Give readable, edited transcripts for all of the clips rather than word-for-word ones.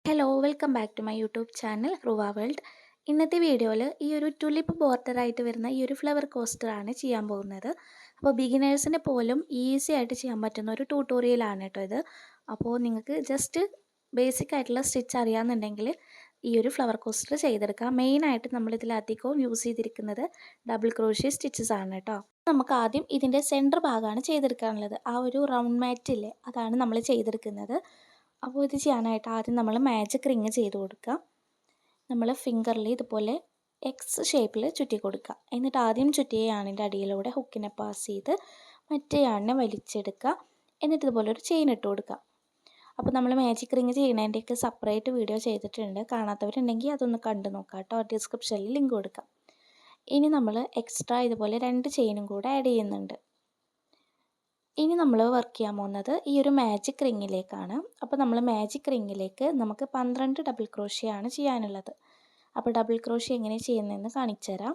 Hello welcome back to my YouTube channel Ruva world. ഇന്നത്തെ വീഡിയോയിൽ ഈ ഒരു ടുലിപ്പ് ബോർഡറായിട്ട് വരുന്ന ഈ ഒരു ഫ്ലവർ കോസ്റ്ററാണ് ചെയ്യാൻ പോകുന്നത്. അപ്പോൾ ബിഗിനേഴ്സിന് പോലും ഈസി ആയിട്ട് ചെയ്യാൻ പറ്റുന്ന ഒരു ട്യൂട്ടോറിയലാണ് കേട്ടോ ഇത്. അപ്പോൾ നിങ്ങൾക്ക് ജസ്റ്റ് ബേസിക് ആയിട്ടുള്ള സ്റ്റിച്ച് അറിയാമെന്നുണ്ടെങ്കിൽ ഈ ഒരു ഫ്ലവർ കോസ്റ്റർ ചെയ്തെടുക്കാം. മെയിനായിട്ട് നമ്മളിതിലധികവും യൂസ് ചെയ്തിരിക്കുന്നത് ഡബിൾ ക്രോഷ്യ സ്റ്റിച്ചസ് ആണ് കേട്ടോ. നമുക്ക് ആദ്യം ഇതിൻ്റെ സെൻറ്റർ ഭാഗമാണ് ചെയ്തെടുക്കാനുള്ളത്. ആ ഒരു റൗണ്ട് മാറ്റില്ലേ, അതാണ് നമ്മൾ ചെയ്തെടുക്കുന്നത്. അപ്പോൾ ഇത് ചെയ്യാനായിട്ട് ആദ്യം നമ്മൾ മാജിക് റിങ് ചെയ്ത് കൊടുക്കുക. നമ്മൾ ഫിംഗറിൽ ഇതുപോലെ എക്സ് ഷേപ്പിൽ ചുറ്റി കൊടുക്കുക. എന്നിട്ട് ആദ്യം ചുറ്റിയ യാണിൻ്റെ അടിയിലൂടെ ഹുക്കിനെ പാസ് ചെയ്ത് മറ്റേ യാണിനെ വലിച്ചെടുക്കുക. എന്നിട്ട് ഇതുപോലെ ഒരു ചെയിൻ ഇട്ട് കൊടുക്കുക. അപ്പോൾ നമ്മൾ മാജിക് റിങ് ചെയ്യുന്നതിൻ്റെയൊക്കെ സെപ്പറേറ്റ് വീഡിയോ ചെയ്തിട്ടുണ്ട്. കാണാത്തവരുണ്ടെങ്കിൽ അതൊന്ന് കണ്ടു നോക്കാം കേട്ടോ. ഡിസ്ക്രിപ്ഷനിൽ ലിങ്ക് കൊടുക്കാം. ഇനി നമ്മൾ എക്സ്ട്രാ ഇതുപോലെ 2 ചെയിനും കൂടെ ആഡ് ചെയ്യുന്നുണ്ട്. ഇനി നമ്മൾ വർക്ക് ചെയ്യാൻ പോകുന്നത് ഈ ഒരു മാജിക് റിങ്ങിലേക്കാണ്. അപ്പോൾ നമ്മൾ മാജിക് റിങ്ങിലേക്ക് നമുക്ക് 12 ഡബിൾ ക്രോഷ്യാണ് ചെയ്യാനുള്ളത്. അപ്പോൾ ഡബിൾ ക്രോഷ്യ എങ്ങനെ ചെയ്യുന്നതെന്ന് കാണിച്ചു തരാം.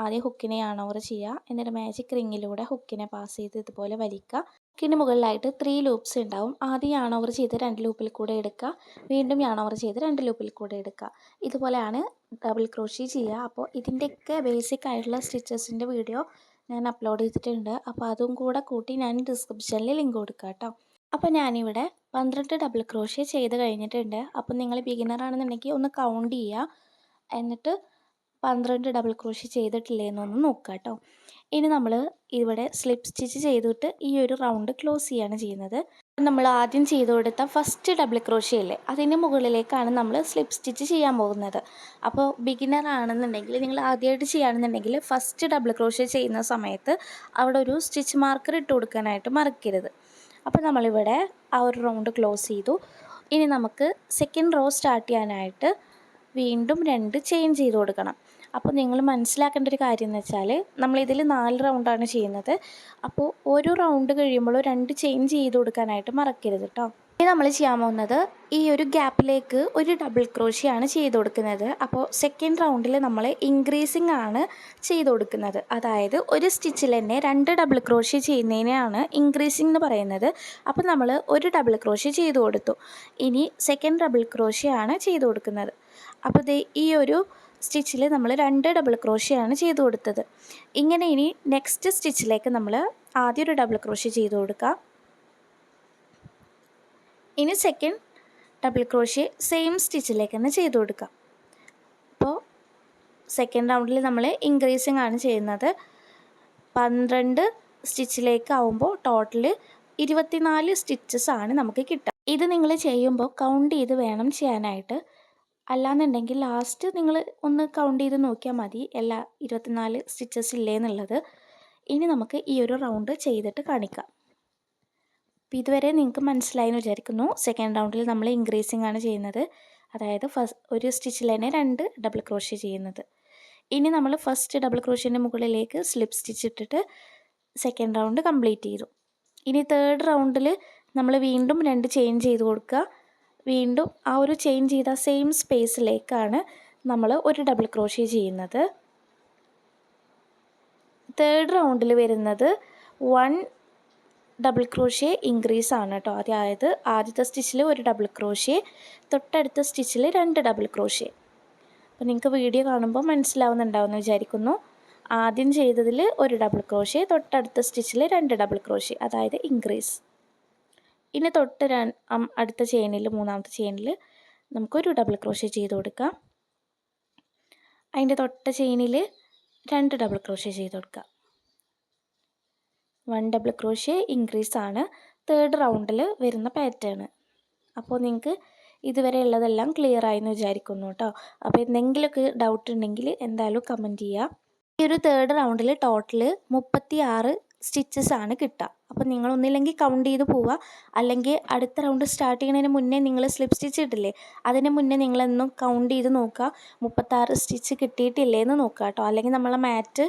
ആദ്യം ഹുക്കിനെ ഓവർ ചെയ്യുക. എന്നിട്ട് മാജിക് റിങ്ങിലൂടെ ഹുക്കിനെ പാസ് ചെയ്ത് ഇതുപോലെ വലിക്കുക. ഹുക്കിന് മുകളിലായിട്ട് 3 ലൂപ്സ് ഉണ്ടാവും. ആദ്യം ഓവർ ചെയ്ത് 2 ലൂപ്പിൽ കൂടെ എടുക്കുക. വീണ്ടും ഓവർ ചെയ്ത് 2 ലൂപ്പിൽ കൂടെ എടുക്കുക. ഇതുപോലെയാണ് ഡബിൾ ക്രോഷ്യ ചെയ്യുക. അപ്പോൾ ഇതിൻ്റെയൊക്കെ ബേസിക് ആയിട്ടുള്ള സ്റ്റിച്ചസിൻ്റെ വീഡിയോ ഞാൻ അപ്ലോഡ് ചെയ്തിട്ടുണ്ട്. അപ്പോൾ അതും കൂടെ കൂട്ടി ഞാൻ ഡിസ്ക്രിപ്ഷനിൽ ലിങ്ക് കൊടുക്കാം കേട്ടോ. അപ്പോൾ ഞാനിവിടെ 12 ഡബിൾ ക്രോഷ്യ ചെയ്ത് കഴിഞ്ഞിട്ടുണ്ട്. അപ്പോൾ നിങ്ങൾ ബിഗിനർ ആണെന്നുണ്ടെങ്കിൽ ഒന്ന് കൗണ്ട് ചെയ്യുക. എന്നിട്ട് 12 ഡബിൾ ക്രോഷ്യ ചെയ്തിട്ടില്ലേ എന്നൊന്ന് നോക്കുക കേട്ടോ. ഇനി നമ്മൾ ഇവിടെ സ്ലിപ്പ് സ്റ്റിച്ച് ചെയ്തിട്ട് ഈ ഒരു റൗണ്ട് ക്ലോസ് ചെയ്യാണ് ചെയ്യുന്നത്. നമ്മൾ ആദ്യം ചെയ്ത് കൊടുത്ത ഫസ്റ്റ് ഡബിൾ ക്രോഷ്യ ഇല്ലേ, അതിന് മുകളിലേക്കാണ് നമ്മൾ സ്ലിപ്പ് സ്റ്റിച്ച് ചെയ്യാൻ പോകുന്നത്. അപ്പോൾ ബിഗിനർ ആണെന്നുണ്ടെങ്കിൽ നിങ്ങൾ ആദ്യമായിട്ട് ചെയ്യുകയാണെന്നുണ്ടെങ്കിൽ ഫസ്റ്റ് ഡബിൾ ക്രോഷ്യ ചെയ്യുന്ന സമയത്ത് അവിടെ ഒരു സ്റ്റിച്ച് മാർക്കർ ഇട്ട് കൊടുക്കാനായിട്ട് മറക്കരുത്. അപ്പോൾ നമ്മളിവിടെ ആ ഒരു റൗണ്ട് ക്ലോസ് ചെയ്തു. ഇനി നമുക്ക് സെക്കൻഡ് റോ സ്റ്റാർട്ട് ചെയ്യാനായിട്ട് വീണ്ടും 2 ചെയിൻ ചെയ്ത് കൊടുക്കണം. അപ്പോൾ നിങ്ങൾ മനസ്സിലാക്കേണ്ട ഒരു കാര്യം എന്ന് വെച്ചാൽ നമ്മളിതിൽ 4 റൗണ്ടാണ് ചെയ്യുന്നത്. അപ്പോൾ ഒരു റൗണ്ട് കഴിയുമ്പോൾ 2 ചെയിൻ ചെയ്ത് കൊടുക്കാനായിട്ട് മറക്കരുത് കേട്ടോ. ഇനി നമ്മൾ ചെയ്യാൻ പോകുന്നത് ഈ ഒരു ഗ്യാപ്പിലേക്ക് ഒരു ഡബിൾ ക്രോഷ്യാണ് ചെയ്ത് കൊടുക്കുന്നത്. അപ്പോൾ സെക്കൻഡ് റൗണ്ടിൽ നമ്മൾ ഇൻക്രീസിങ് ആണ് ചെയ്ത് കൊടുക്കുന്നത്. അതായത് ഒരു സ്റ്റിച്ചിൽ തന്നെ 2 ഡബിൾ ക്രോഷ്യ ചെയ്യുന്നതിനാണ് ഇൻക്രീസിങ് എന്ന് പറയുന്നത്. അപ്പോൾ നമ്മൾ ഒരു ഡബിൾ ക്രോഷ്യ ചെയ്ത് കൊടുത്തു. ഇനി സെക്കൻഡ് ഡബിൾ ക്രോഷ്യാണ് ചെയ്ത് കൊടുക്കുന്നത്. അപ്പോൾ ഈ ഒരു സ്റ്റിച്ചിൽ നമ്മൾ 2 ഡബിൾ ക്രോഷ്യാണ് ചെയ്ത് കൊടുത്തത്. ഇങ്ങനെ ഇനി നെക്സ്റ്റ് സ്റ്റിച്ചിലേക്ക് നമ്മൾ ആദ്യം ഒരു ഡബിൾ ക്രോഷ്യ ചെയ്ത് കൊടുക്കുക. ഇനി സെക്കൻഡ് ഡബിൾ ക്രോഷ്യ സെയിം സ്റ്റിച്ചിലേക്ക് തന്നെ ചെയ്ത് കൊടുക്കുക. അപ്പോൾ സെക്കൻഡ് റൗണ്ടിൽ നമ്മൾ ഇൻക്രീസിങ് ആണ് ചെയ്യുന്നത്. 12 സ്റ്റിച്ചിലേക്ക് ആവുമ്പോൾ ടോട്ടൽ 24 സ്റ്റിച്ചസ് ആണ് നമുക്ക് കിട്ടുക. ഇത് നിങ്ങൾ ചെയ്യുമ്പോൾ കൗണ്ട് ചെയ്ത് വേണം ചെയ്യാനായിട്ട്. അല്ലാന്നുണ്ടെങ്കിൽ ലാസ്റ്റ് നിങ്ങൾ ഒന്ന് കൗണ്ട് ചെയ്ത് നോക്കിയാൽ മതി എല്ലാ 24 സ്റ്റിച്ചസ് ഇല്ലേ എന്നുള്ളത്. ഇനി നമുക്ക് ഈ ഒരു റൗണ്ട് ചെയ്തിട്ട് കാണിക്കാം. അപ്പോൾ ഇതുവരെ നിങ്ങൾക്ക് മനസ്സിലായെന്ന് വിചാരിക്കുന്നു. സെക്കൻഡ് റൗണ്ടിൽ നമ്മൾ ഇൻക്രീസിങ് ആണ് ചെയ്യുന്നത്. അതായത് ഒരു സ്റ്റിച്ചിൽ തന്നെ 2 ഡബിൾ ക്രോഷ്യ ചെയ്യുന്നത്. ഇനി നമ്മൾ ഫസ്റ്റ് ഡബിൾ ക്രോഷ്യൻ്റെ മുകളിലേക്ക് സ്ലിപ്പ് സ്റ്റിച്ച് ഇട്ടിട്ട് സെക്കൻഡ് റൗണ്ട് കംപ്ലീറ്റ് ചെയ്തു. ഇനി തേർഡ് റൗണ്ടിൽ നമ്മൾ വീണ്ടും 2 ചെയിൻ ചെയ്ത് കൊടുക്കുക. വീണ്ടും ആ ഒരു ചെയിൻ ചെയ്ത സെയിം സ്പേസിലേക്കാണ് നമ്മൾ ഒരു ഡബിൾ ക്രോഷ്യ ചെയ്യുന്നത്. തേർഡ് റൗണ്ടിൽ വരുന്നത് 1 ഡബിൾ ക്രോഷ്യ ഇൻക്രീസ് ആണ് കേട്ടോ. അതായത് ആദ്യത്തെ സ്റ്റിച്ചിൽ ഒരു ഡബിൾ ക്രോഷ്യ, തൊട്ടടുത്ത സ്റ്റിച്ചിൽ 2 ഡബിൾ ക്രോഷ്യ. അപ്പോൾ നിങ്ങൾക്ക് വീഡിയോ കാണുമ്പോൾ മനസ്സിലാവുന്നുണ്ടാവുമെന്ന് വിചാരിക്കുന്നു. ആദ്യം ചെയ്തതിൽ ഒരു ഡബിൾ ക്രോഷ്യ, തൊട്ടടുത്ത സ്റ്റിച്ചിൽ 2 ഡബിൾ ക്രോഷ്യ, അതായത് ഇൻക്രീസ്. ഇനി അടുത്ത ചെയിനിൽ, മൂന്നാമത്തെ ചെയിനിൽ നമുക്കൊരു ഡബിൾ ക്രോഷ്യ ചെയ്ത് കൊടുക്കാം. അതിൻ്റെ തൊട്ട ചെയിനിൽ 2 ഡബിൾ ക്രോഷ്യ ചെയ്ത് കൊടുക്കുക. 1 ഡബിൾ ക്രോഷ്യ ഇൻക്രീസ് ആണ് തേർഡ് റൗണ്ടിൽ വരുന്ന പാറ്റേൺ. അപ്പോൾ നിങ്ങൾക്ക് ഇതുവരെ ഉള്ളതെല്ലാം ക്ലിയർ ആയെന്ന് വിചാരിക്കുന്നു കേട്ടോ. അപ്പോൾ എന്തെങ്കിലുമൊക്കെ ഡൗട്ട് ഉണ്ടെങ്കിൽ എന്തായാലും കമൻറ്റ് ചെയ്യുക. ഈ ഒരു തേർഡ് റൗണ്ടിൽ ടോട്ടൽ 36 സ്റ്റിച്ചസ് ആണ് കിട്ടുക. അപ്പോൾ നിങ്ങളൊന്നില്ലെങ്കിൽ കൗണ്ട് ചെയ്ത് പോവുക, അല്ലെങ്കിൽ അടുത്ത റൗണ്ട് സ്റ്റാർട്ട് ചെയ്യുന്നതിന് മുന്നേ നിങ്ങൾ സ്ലിപ്പ് സ്റ്റിച്ച് ഇട്ടില്ലേ, അതിന് മുന്നേ നിങ്ങളൊന്നും കൗണ്ട് ചെയ്ത് നോക്കുക 36 സ്റ്റിച്ച് കിട്ടിയിട്ടില്ലേ എന്ന് നോക്കുക കേട്ടോ. അല്ലെങ്കിൽ നമ്മളെ മാറ്റ്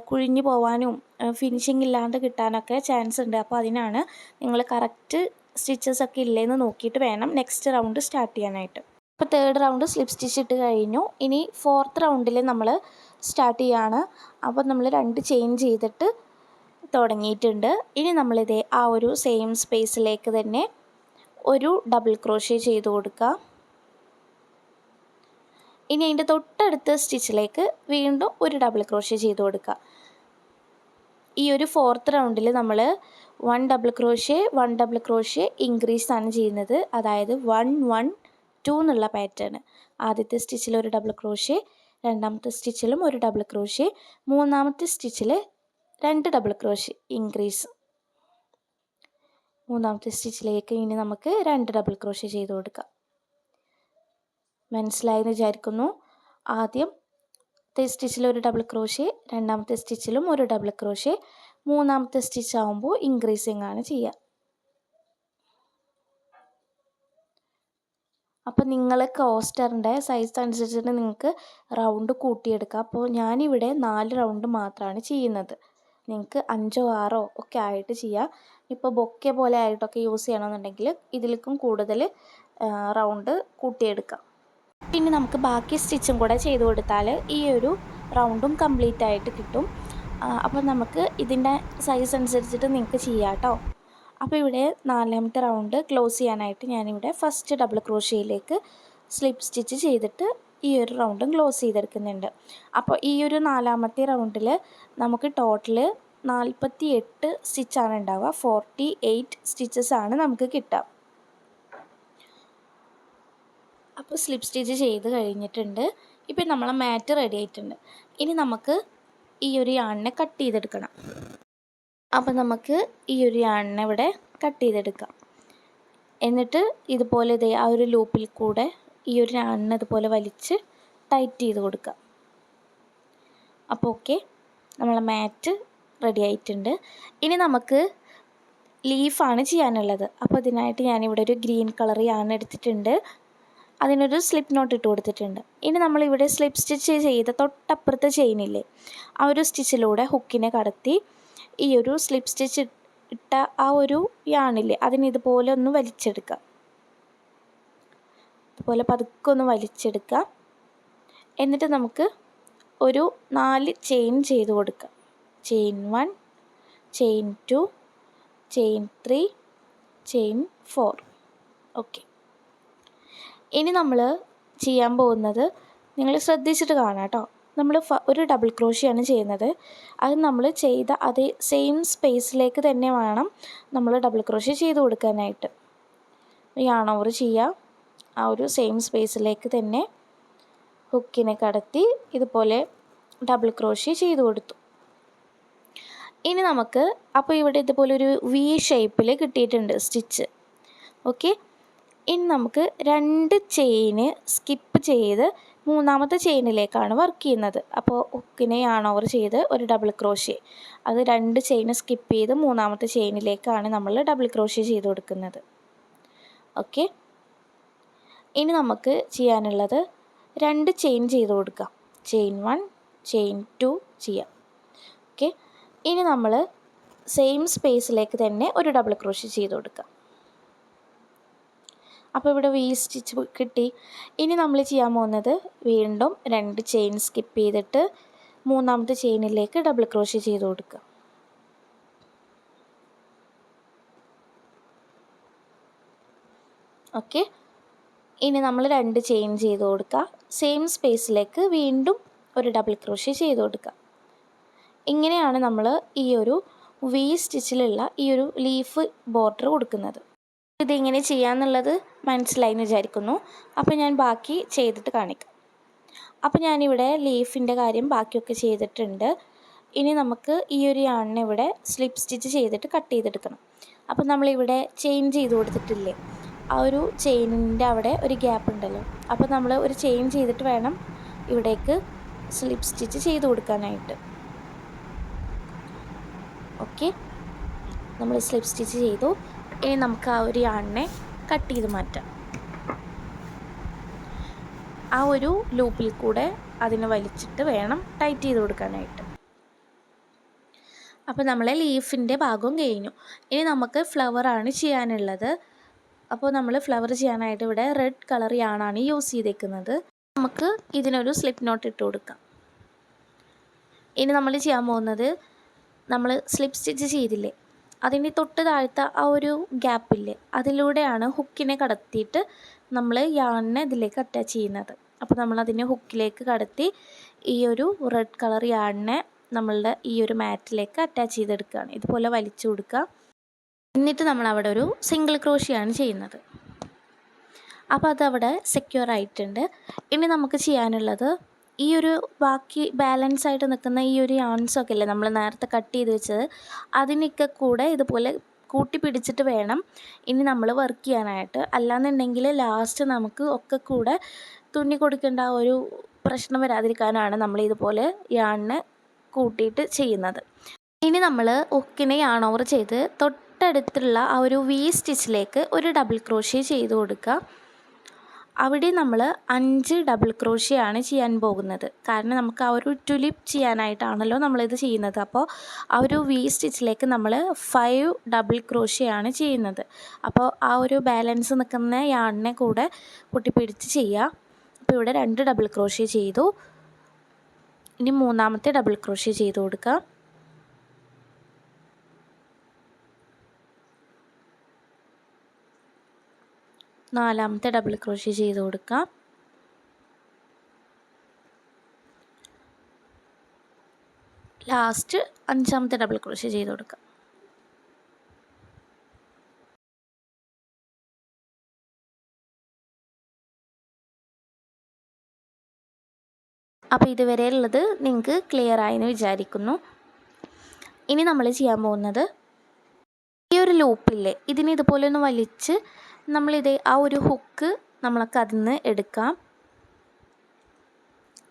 കുഴിഞ്ഞു പോകാനും ഫിനിഷിങ് ഇല്ലാണ്ട് കിട്ടാനൊക്കെ ചാൻസ് ഉണ്ട്. അപ്പോൾ അതിനാണ് നിങ്ങൾ കറക്റ്റ് സ്റ്റിച്ചസ് ഒക്കെ ഇല്ലേന്ന് നോക്കിയിട്ട് വേണം നെക്സ്റ്റ് റൗണ്ട് സ്റ്റാർട്ട് ചെയ്യാനായിട്ട്. അപ്പോൾ തേർഡ് റൗണ്ട് സ്ലിപ്പ് സ്റ്റിച്ച് ഇട്ട് കഴിഞ്ഞു. ഇനി ഫോർത്ത് റൗണ്ടിൽ നമ്മൾ സ്റ്റാർട്ട് ചെയ്യുകയാണ്. അപ്പോൾ നമ്മൾ 2 ചെയിൻ ചെയ്തിട്ട് തുടങ്ങിയിട്ടുണ്ട്. ഇനി നമ്മളിതേ ആ ഒരു സെയിം സ്പേസിലേക്ക് തന്നെ ഒരു ഡബിൾ ക്രോഷ്യ ചെയ്ത് കൊടുക്കുക. ഇനി അതിൻ്റെ തൊട്ടടുത്ത സ്റ്റിച്ചിലേക്ക് വീണ്ടും ഒരു ഡബിൾ ക്രോഷ്യ ചെയ്ത് കൊടുക്കുക. ഈ ഒരു 4th റൗണ്ടിൽ നമ്മൾ 1 ഡബിൾ ക്രോഷ്യ ഇൻക്രീസ് ആണ് ചെയ്യുന്നത്. അതായത് 1 1 2 എന്നുള്ള പാറ്റേൺ. ആദ്യത്തെ സ്റ്റിച്ചിൽ ഒരു ഡബിൾ ക്രോഷ്യ, രണ്ടാമത്തെ സ്റ്റിച്ചിലും ഒരു ഡബിൾ ക്രോഷ്യ, മൂന്നാമത്തെ സ്റ്റിച്ചിൽ 2 ഡബിൾ ക്രോഷ്യ ഇൻക്രീസ്. മൂന്നാമത്തെ സ്റ്റിച്ചിലേക്ക് ഇനി നമുക്ക് 2 ഡബിൾ ക്രോഷ്യ ചെയ്ത് കൊടുക്കാം. മനസ്സിലായെന്ന് വിചാരിക്കുന്നു. ആദ്യത്തെ സ്റ്റിച്ചിൽ ഒരു ഡബിൾ ക്രോഷ്യ, രണ്ടാമത്തെ സ്റ്റിച്ചിലും ഒരു ഡബിൾ ക്രോഷ്യ, മൂന്നാമത്തെ സ്റ്റിച്ച് ആകുമ്പോൾ ഇൻക്രീസിങ് ആണ് ചെയ്യുക. അപ്പോൾ നിങ്ങൾ കോസ്റ്ററിൻ്റെ സൈസ് അനുസരിച്ചിട്ട് നിങ്ങൾക്ക് റൗണ്ട് കൂട്ടിയെടുക്കാം. അപ്പോൾ ഞാനിവിടെ 4 റൗണ്ട് മാത്രമാണ് ചെയ്യുന്നത്. നിങ്ങൾക്ക് 5 6 ഒക്കെ ആയിട്ട് ചെയ്യാം. ഇപ്പോൾ ബൊക്കെ പോലെ ആയിട്ടൊക്കെ യൂസ് ചെയ്യണമെന്നുണ്ടെങ്കിൽ ഇതിലേക്കും കൂടുതൽ റൗണ്ട് കൂട്ടിയെടുക്കാം. പിന്നെ നമുക്ക് ബാക്കി സ്റ്റിച്ചും കൂടെ ചെയ്ത് കൊടുത്താൽ ഈ ഒരു റൗണ്ടും കംപ്ലീറ്റ് ആയിട്ട് കിട്ടും. അപ്പോൾ നമുക്ക് ഇതിൻ്റെ സൈസ് അനുസരിച്ചിട്ട് നിങ്ങൾക്ക് ചെയ്യാം കേട്ടോ. അപ്പോൾ ഇവിടെ 4ാമത്തെ റൗണ്ട് ക്ലോസ് ചെയ്യാനായിട്ട് ഞാനിവിടെ ഫസ്റ്റ് ഡബിൾ ക്രോഷ്യയിലേക്ക് സ്ലിപ്പ് സ്റ്റിച്ച് ചെയ്തിട്ട് ഈ ഒരു റൗണ്ടും ക്ലോസ് ചെയ്തെടുക്കുന്നുണ്ട്. അപ്പോൾ ഈ ഒരു 4ാമത്തെ റൗണ്ടിൽ നമുക്ക് ടോട്ടൽ 48 സ്റ്റിച്ചാണ് ഉണ്ടാവുക. 48 സ്റ്റിച്ചസ് ആണ് നമുക്ക് കിട്ടുക. അപ്പോൾ സ്ലിപ്പ് സ്റ്റിച്ച് ചെയ്ത് കഴിഞ്ഞിട്ടുണ്ട്. ഇപ്പം നമ്മളെ മാറ്റ് റെഡി ആയിട്ടുണ്ട്. ഇനി നമുക്ക് ഈ ഒരു യാണിനെ കട്ട് ചെയ്തെടുക്കണം. അപ്പോൾ നമുക്ക് ഈ ഒരു യാണിനെ ഇവിടെ കട്ട് ചെയ്തെടുക്കാം. എന്നിട്ട് ഇതുപോലെ ആ ഒരു ലൂപ്പിൽ കൂടെ ഈ ഒരു യാണിനെ ഇതുപോലെ വലിച്ച് ടൈറ്റ് ചെയ്ത് കൊടുക്കാം. അപ്പോൾ ഓക്കെ, നമ്മളെ മാറ്റ് റെഡി ആയിട്ടുണ്ട്. ഇനി നമുക്ക് ലീഫാണ് ചെയ്യാനുള്ളത്. അപ്പോൾ ഇതിനായിട്ട് ഞാനിവിടെ ഒരു ഗ്രീൻ കളർ യാൺ എടുത്തിട്ടുണ്ട്. അതിനൊരു സ്ലിപ്പ് നോട്ട് ഇട്ട് കൊടുത്തിട്ടുണ്ട്. ഇനി നമ്മളിവിടെ സ്ലിപ്പ് സ്റ്റിച്ച് ചെയ്ത തൊട്ടപ്പുറത്തെ ചെയിനില്ലേ, ആ ഒരു സ്റ്റിച്ചിലൂടെ ഹുക്കിനെ കടത്തി ഈ ഒരു സ്ലിപ്പ് സ്റ്റിച്ച് ഇട്ട ആ ഒരു യാണില്ലേ അതിന് ഇതുപോലെ ഒന്ന് വലിച്ചെടുക്കുക. ഇതുപോലെ പതുക്കെ ഒന്ന് വലിച്ചെടുക്കുക. എന്നിട്ട് നമുക്ക് ഒരു 4 ചെയിൻ ചെയ്ത് കൊടുക്കുക. Chain 1, chain 2, chain 3, chain 4. Okay. ഇനി നമ്മൾ ചെയ്യാൻ പോകുന്നത് നിങ്ങൾ ശ്രദ്ധിച്ചിട്ട് കാണാം കേട്ടോ. നമ്മൾ ഒരു ഡബിൾ ക്രോഷ്യാണ് ചെയ്യുന്നത്. അത് നമ്മൾ ചെയ്ത അതേ സെയിം സ്പേസിലേക്ക് തന്നെ വേണം നമ്മൾ ഡബിൾ ക്രോഷ്യ ചെയ്ത് കൊടുക്കാനായിട്ട്. യാൺ ഓവർ ചെയ്യുക. ആ ഒരു സെയിം സ്പേസിലേക്ക് തന്നെ ഹുക്കിനെ കടത്തി ഇതുപോലെ ഡബിൾ ക്രോഷ്യ ചെയ്ത് കൊടുത്തു. ഇനി നമുക്ക് അപ്പോൾ ഇവിടെ ഇതുപോലെ ഒരു വി ഷേപ്പിൽ കിട്ടിയിട്ടുണ്ട് സ്റ്റിച്ച്. ഓക്കെ. ഇനി നമുക്ക് 2 ചെയിന് സ്കിപ്പ് ചെയ്ത് 3ാമത്തെ ചെയിനിലേക്കാണ് വർക്ക് ചെയ്യുന്നത്. അപ്പോൾ ഹുക്കിനെ യാൺ ഓവർ ചെയ്ത് ഒരു ഡബിൾ ക്രോഷ്യ, അത് 2 ചെയിന് സ്കിപ്പ് ചെയ്ത് 3ാമത്തെ ചെയിനിലേക്കാണ് നമ്മൾ ഡബിൾ ക്രോഷ്യ ചെയ്ത് കൊടുക്കുന്നത്. ഓക്കെ. ഇനി നമുക്ക് ചെയ്യാനുള്ളത് 2 ചെയിൻ ചെയ്ത് കൊടുക്കാം. ചെയിൻ 1, ചെയിൻ 2 ചെയ്യാം. ഓക്കെ. ഇനി നമ്മൾ സെയിം സ്പേസിലേക്ക് തന്നെ ഒരു ഡബിൾ ക്രോഷ്യ ചെയ്ത് കൊടുക്കാം. അപ്പോൾ ഇവിടെ വി സ്റ്റിച്ച് കിട്ടി. ഇനി നമ്മൾ ചെയ്യാൻ പോകുന്നത് വീണ്ടും 2 ചെയിൻ സ്കിപ്പ് ചെയ്തിട്ട് 3ാമത്തെ ചെയിനിലേക്ക് ഡബിൾ ക്രോഷ്യ ചെയ്ത് കൊടുക്കുക. ഓക്കെ. ഇനി നമ്മൾ 2 ചെയിൻ ചെയ്ത് കൊടുക്കുക. സെയിം സ്പേസിലേക്ക് വീണ്ടും ഒരു ഡബിൾ ക്രോഷ്യ ചെയ്ത് കൊടുക്കുക. ഇങ്ങനെയാണ് നമ്മൾ ഈ ഒരു വി സ്റ്റിച്ചിലുള്ള ഈ ഒരു ലീഫ് ബോർഡർ കൊടുക്കുന്നത്. ഇതെങ്ങനെ ചെയ്യാമെന്നുള്ളത് മനസ്സിലായെന്ന് വിചാരിക്കുന്നു. അപ്പോൾ ഞാൻ ബാക്കി ചെയ്തിട്ട് കാണിക്കാം. അപ്പോൾ ഞാനിവിടെ ലീഫിൻ്റെ കാര്യം ബാക്കിയൊക്കെ ചെയ്തിട്ടുണ്ട്. ഇനി നമുക്ക് ഈ ഒരു യാണിനെ ഇവിടെ സ്ലിപ്പ് സ്റ്റിച്ച് ചെയ്തിട്ട് കട്ട് ചെയ്തെടുക്കണം. അപ്പോൾ നമ്മളിവിടെ ചെയിൻ ചെയ്ത് കൊടുത്തിട്ടില്ലേ, ആ ഒരു ചെയിനിൻ്റെ അവിടെ ഒരു ഗ്യാപ്പ് ഉണ്ടല്ലോ. അപ്പോൾ നമ്മൾ ഒരു ചെയിൻ ചെയ്തിട്ട് വേണം ഇവിടേക്ക് സ്ലിപ്പ് സ്റ്റിച്ച് ചെയ്ത് കൊടുക്കാനായിട്ട്. ഓക്കെ. നമ്മൾ സ്ലിപ്പ് സ്റ്റിച്ച് ചെയ്തു. ഇനി നമുക്ക് ആ ഒരു യാണിനെ കട്ട് ചെയ്ത് മാറ്റാം. ആ ഒരു ലൂപ്പിൽ കൂടെ അതിനെ വലിച്ചിട്ട് വേണം ടൈറ്റ് ചെയ്ത് കൊടുക്കാനായിട്ട്. അപ്പോൾ നമ്മളെ ലീഫിൻ്റെ ഭാഗവും കഴിഞ്ഞു. ഇനി നമുക്ക് ഫ്ലവറാണ് ചെയ്യാനുള്ളത്. അപ്പോൾ നമ്മൾ ഫ്ലവർ ചെയ്യാനായിട്ട് ഇവിടെ റെഡ് കളർ യാണാണ് യൂസ് ചെയ്തേക്കുന്നത്. നമുക്ക് ഇതിനൊരു സ്ലിപ്പ് നോട്ട് ഇട്ട് കൊടുക്കാം. ഇനി നമ്മൾ ചെയ്യാൻ പോകുന്നത്, നമ്മൾ സ്ലിപ്പ് സ്റ്റിച്ച് ചെയ്തില്ലേ അതിൻ്റെ തൊട്ട് താഴത്തെ ആ ഒരു ഗ്യാപ്പില്ലേ അതിലൂടെയാണ് ഹുക്കിനെ കടത്തിയിട്ട് നമ്മൾ യാണിനെ ഇതിലേക്ക് അറ്റാച്ച് ചെയ്യുന്നത്. അപ്പോൾ നമ്മളതിനെ ഹുക്കിലേക്ക് കടത്തി ഈ ഒരു റെഡ് കളർ യാർഡിനെ നമ്മളുടെ ഈ ഒരു മാറ്റിലേക്ക് അറ്റാച്ച് ചെയ്തെടുക്കുകയാണ്. ഇതുപോലെ വലിച്ചു കൊടുക്കുക. എന്നിട്ട് നമ്മൾ അവിടെ ഒരു സിംഗിൾ ക്രോഷിയാണ് ചെയ്യുന്നത്. അപ്പോൾ അതവിടെ സെക്യൂർ ആയിട്ടുണ്ട്. ഇനി നമുക്ക് ചെയ്യാനുള്ളത് ഈ ഒരു ബാക്കി ബാലൻസ് ആയിട്ട് നിൽക്കുന്ന ഈ ഒരു യാൺസൊക്കെ അല്ലേ നമ്മൾ നേരത്തെ കട്ട് ചെയ്ത് വെച്ചത്, അതിനൊക്കെ കൂടെ ഇതുപോലെ കൂട്ടി പിടിച്ചിട്ട് വേണം ഇനി നമ്മൾ വർക്ക് ചെയ്യാനായിട്ട്. അല്ലാന്നുണ്ടെങ്കിൽ ലാസ്റ്റ് നമുക്ക് ഒക്കെ കൂടെ തുന്നി കൊടുക്കേണ്ട ആ ഒരു പ്രശ്നം വരാതിരിക്കാനാണ് നമ്മൾ ഇതുപോലെ യാണിനെ കൂട്ടിയിട്ട് ചെയ്യുന്നത്. ഇനി നമ്മൾ ഹുക്കിനെ യാൺ ഓവർ ചെയ്ത് തൊട്ടടുത്തുള്ള ആ ഒരു വി സ്റ്റിച്ചിലേക്ക് ഒരു ഡബിൾ ക്രോഷ്യ ചെയ്ത് കൊടുക്കുക. അവിടെ നമ്മൾ 5 ഡബിൾ ക്രോഷ്യാണ് ചെയ്യാൻ പോകുന്നത്. കാരണം നമുക്ക് ആ ഒരു ടുലിപ്പ് ചെയ്യാനായിട്ടാണല്ലോ നമ്മളിത് ചെയ്യുന്നത്. അപ്പോൾ ആ ഒരു വി സ്റ്റിച്ചിലേക്ക് നമ്മൾ 5 ഡബിൾ ക്രോഷ്യാണ് ചെയ്യുന്നത്. അപ്പോൾ ആ ഒരു ബാലൻസ് നിൽക്കുന്ന യാണിനെ കൂടെ പൊട്ടിപ്പിടിച്ച് ചെയ്യുക. അപ്പോൾ ഇവിടെ 2 ഡബിൾ ക്രോഷ്യ ചെയ്തു. ഇനി മൂന്നാമത്തെ ഡബിൾ ക്രോഷ്യ ചെയ്ത് കൊടുക്കുക. നാലാമത്തെ ഡബിൾ ക്രോഷ്യ ചെയ്ത് കൊടുക്കുക. ലാസ്റ്റ് 5-ാമത്തെ ഡബിൾ ക്രോഷ്യ ചെയ്ത് കൊടുക്കുക. അപ്പോൾ ഇതുവരെയുള്ളത് നിങ്ങൾക്ക് ക്ലിയർ ആയെന്ന് വിചാരിക്കുന്നു. ഇനി നമ്മൾ ചെയ്യാൻ പോകുന്നത് ഈ ഒരു ലൂപ്പില്ലേ, ഇതിന് ഇതുപോലെ ഒന്ന് വലിച്ച് ആ ഒരു ഹുക്ക് നമ്മളൊക്കെ അതിൽ നിന്ന് എടുക്കാം.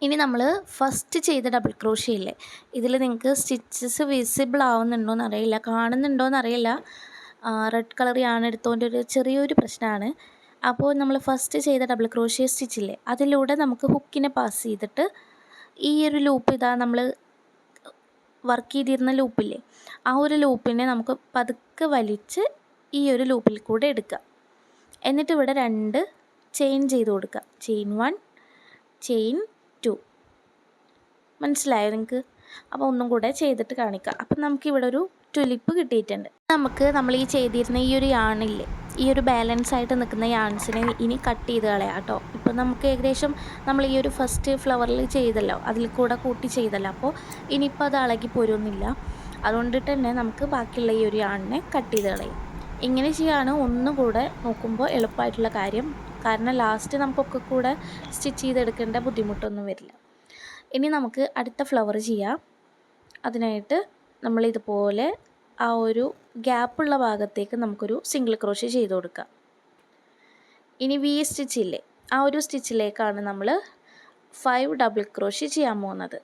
ഇനി നമ്മൾ ഫസ്റ്റ് ചെയ്ത ഡബിൾ ക്രോഷ്യ ഇല്ലേ, ഇതിൽ നിങ്ങൾക്ക് സ്റ്റിച്ചസ് വിസിബിൾ ആവുന്നുണ്ടോയെന്ന് അറിയില്ല, കാണുന്നുണ്ടോയെന്ന് അറിയില്ല. റെഡ് കളർ യാണ് എടുത്തോണ്ട് ഒരു ചെറിയൊരു പ്രശ്നമാണ്. അപ്പോൾ നമ്മൾ ഫസ്റ്റ് ചെയ്ത ഡബിൾ ക്രോഷ്യ സ്റ്റിച്ചില്ലേ, അതിലൂടെ നമുക്ക് ഹുക്കിനെ പാസ് ചെയ്തിട്ട് ഈ ഒരു ലൂപ്പ് നമ്മൾ വർക്ക് ചെയ്തിരുന്ന ലൂപ്പില്ലേ, ആ ഒരു ലൂപ്പിനെ നമുക്ക് പതുക്കെ വലിച്ച് ഈ ഒരു ലൂപ്പിൽ കൂടെ എടുക്കുക. എന്നിട്ട് ഇവിടെ 2 ചെയിൻ ചെയ്ത് കൊടുക്കുക. Chain 1, chain 2. മനസ്സിലായോ നിങ്ങൾക്ക്? അപ്പോൾ ഒന്നും കൂടെ ചെയ്തിട്ട് കാണിക്കാം. അപ്പം നമുക്കിവിടെ ഒരു ടുലിപ്പ് കിട്ടിയിട്ടുണ്ട്. നമ്മൾ ഈ ചെയ്തിരുന്ന ഈ ഒരു യാണില്ലേ, ഈ ഒരു ബാലൻസ് ആയിട്ട് നിൽക്കുന്ന യാൺസിനെ ഇനി കട്ട് ചെയ്ത് കളയാം കേട്ടോ. ഇപ്പോൾ നമുക്ക് ഏകദേശം നമ്മൾ ഈ ഒരു ഫസ്റ്റ് ഫ്ലവറിൽ ചെയ്തല്ലോ, അതിൽ കൂടെ കൂട്ടി ചെയ്തല്ലോ. അപ്പോൾ ഇനിയിപ്പോൾ അത് ഇളകി പോരുന്നില്ല. അതുകൊണ്ടിട്ട് തന്നെ നമുക്ക് ബാക്കിയുള്ള ഈ ഒരു യാണിനെ കട്ട് ചെയ്ത് കളയും. ഇങ്ങനെ ചെയ്യാണ് ഒന്നുകൂടെ നോക്കുമ്പോൾ എളുപ്പമായിട്ടുള്ള കാര്യം. കാരണം ലാസ്റ്റ് നമുക്കൊക്കെ കൂടെ സ്റ്റിച്ച് ചെയ്തെടുക്കേണ്ട ബുദ്ധിമുട്ടൊന്നും വരില്ല. ഇനി നമുക്ക് അടുത്ത ഫ്ലവർ ചെയ്യാം. അതിനായിട്ട് നമ്മളിതുപോലെ ആ ഒരു ഗ്യാപ്പുള്ള ഭാഗത്തേക്ക് നമുക്കൊരു സിംഗിൾ ക്രോഷ്യ ചെയ്ത് കൊടുക്കാം. ഇനി വി സ്റ്റിച്ചില്ലേ, ആ ഒരു സ്റ്റിച്ചിലേക്കാണ് നമ്മൾ 5 ഡബിൾ ക്രോഷ്യ ചെയ്യാൻ പോകുന്നത്.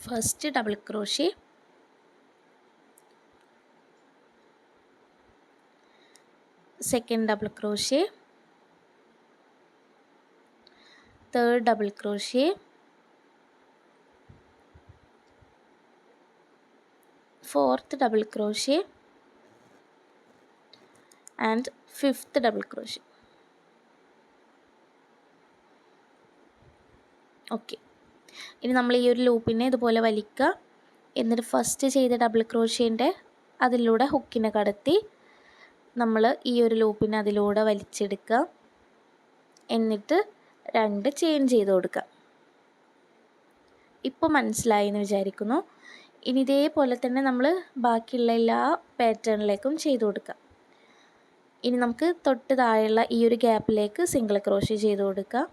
First double crochet, second double crochet, third double crochet, fourth double crochet and fifth double crochet. Okay, ഇനി നമ്മൾ ഈ ഒരു ലൂപ്പിനെ ഇതുപോലെ വലിക്കുക. എന്നിട്ട് ഫസ്റ്റ് ചെയ്ത ഡബിൾ ക്രോഷ്യേൻ്റെ അതിലൂടെ ഹുക്കിനെ കടത്തി നമ്മൾ ഈ ഒരു ലൂപ്പിനെ അതിലൂടെ വലിച്ചെടുക്കുക. എന്നിട്ട് 2 ചെയിൻ ചെയ്ത് കൊടുക്കുക. ഇപ്പോൾ മനസ്സിലായി എന്ന് വിചാരിക്കുന്നു. ഇനി ഇതേപോലെ തന്നെ നമ്മൾ ബാക്കിയുള്ള എല്ലാ പാറ്റേണിലേക്കും ചെയ്ത് കൊടുക്കുക. ഇനി നമുക്ക് തൊട്ട് താഴെയുള്ള ഈ ഒരു ഗ്യാപ്പിലേക്ക് സിംഗിൾ ക്രോഷ്യ ചെയ്ത് കൊടുക്കുക.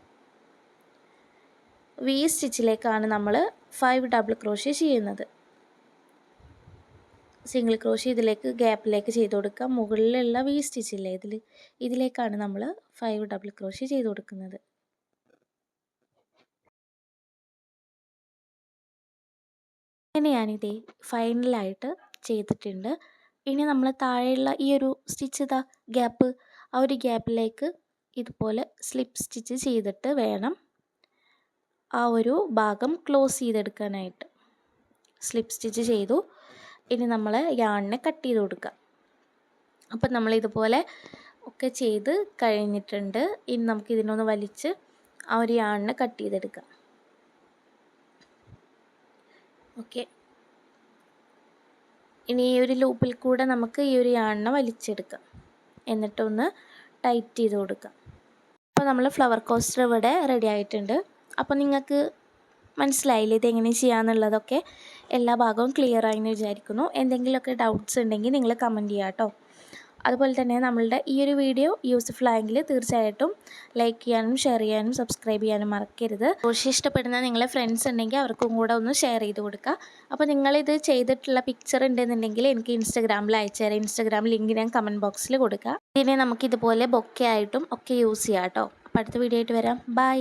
വി സ്റ്റിച്ചിലേക്കാണ് നമ്മൾ 5 ഡബിൾ ക്രോഷ്യ ചെയ്യുന്നത്. സിംഗിൾ ക്രോഷ്യ ഇതിലേക്ക് ഗ്യാപ്പിലേക്ക് ചെയ്ത് കൊടുക്കുക. മുകളിലുള്ള വി സ്റ്റിച്ചില്ലേ, ഇതിലേക്കാണ് നമ്മൾ 5 ഡബിൾ ക്രോഷ്യ ചെയ്ത് കൊടുക്കുന്നത്. അങ്ങനെ ഞാനിതേ ഫൈനലായിട്ട് ചെയ്തിട്ടുണ്ട്. ഇനി നമ്മൾ താഴെയുള്ള ഈ ഒരു സ്റ്റിച്ച് ഗ്യാപ്പ്, ആ ഒരു ഗ്യാപ്പിലേക്ക് ഇതുപോലെ സ്ലിപ്പ് സ്റ്റിച്ച് ചെയ്തിട്ട് വേണം ആ ഒരു ഭാഗം ക്ലോസ് ചെയ്തെടുക്കാനായിട്ട്. സ്ലിപ്പ് സ്റ്റിച്ച് ചെയ്തു. ഇനി നമ്മൾ യാണിനെ കട്ട് ചെയ്ത് കൊടുക്കുക. അപ്പം നമ്മളിതുപോലെ ഒക്കെ ചെയ്ത് കഴിഞ്ഞിട്ടുണ്ട്. ഇനി നമുക്ക് ഇതിനൊന്ന് വലിച്ച് ആ ഒരു യാണിനെ കട്ട് ചെയ്തെടുക്കാം. ഓക്കെ, ഇനി ഈ ഒരു ലൂപ്പിൽ കൂടെ നമുക്ക് ഈ ഒരു യാണിനെ വലിച്ചെടുക്കാം. എന്നിട്ടൊന്ന് ടൈറ്റ് ചെയ്ത് കൊടുക്കാം. അപ്പോൾ നമ്മൾ ഫ്ലവർ കോസ്റ്റർ ഇവിടെ റെഡി ആയിട്ടുണ്ട്. അപ്പോൾ നിങ്ങൾക്ക് മനസ്സിലായില്ലേ ഇതെങ്ങനെ ചെയ്യാമെന്നുള്ളതൊക്കെ? എല്ലാ ഭാഗവും ക്ലിയർ ആയെന്ന് വിചാരിക്കുന്നു. എന്തെങ്കിലുമൊക്കെ ഡൗട്ട്സ് ഉണ്ടെങ്കിൽ നിങ്ങൾ കമൻറ്റ് ചെയ്യുക കേട്ടോ. അതുപോലെ തന്നെ നമ്മളുടെ ഈ ഒരു വീഡിയോ യൂസ്ഫുൾ ആയെങ്കിൽ തീർച്ചയായിട്ടും ലൈക്ക് ചെയ്യാനും ഷെയർ ചെയ്യാനും സബ്സ്ക്രൈബ് ചെയ്യാനും മറക്കരുത്. ക്രോഷ്യ ഇഷ്ടപ്പെടുന്ന നിങ്ങളെ ഫ്രണ്ട്സ് ഉണ്ടെങ്കിൽ അവർക്കും കൂടെ ഒന്ന് ഷെയർ ചെയ്ത് കൊടുക്കുക. അപ്പോൾ നിങ്ങളിത് ചെയ്തിട്ടുള്ള പിക്ചർ ഉണ്ടെന്നുണ്ടെങ്കിൽ എനിക്ക് ഇൻസ്റ്റാഗ്രാമിൽ അയച്ചു തരാം. ഇൻസ്റ്റാഗ്രാം ലിങ്ക് ഞാൻ കമൻറ്റ് ബോക്സിൽ കൊടുക്കുക. ഇതിനെ നമുക്കിതുപോലെ ബൊക്കെ ആയിട്ടും ഒക്കെ യൂസ് ചെയ്യാം കേട്ടോ. അപ്പോൾ അടുത്ത വീഡിയോ ആയിട്ട് വരാം. ബൈ.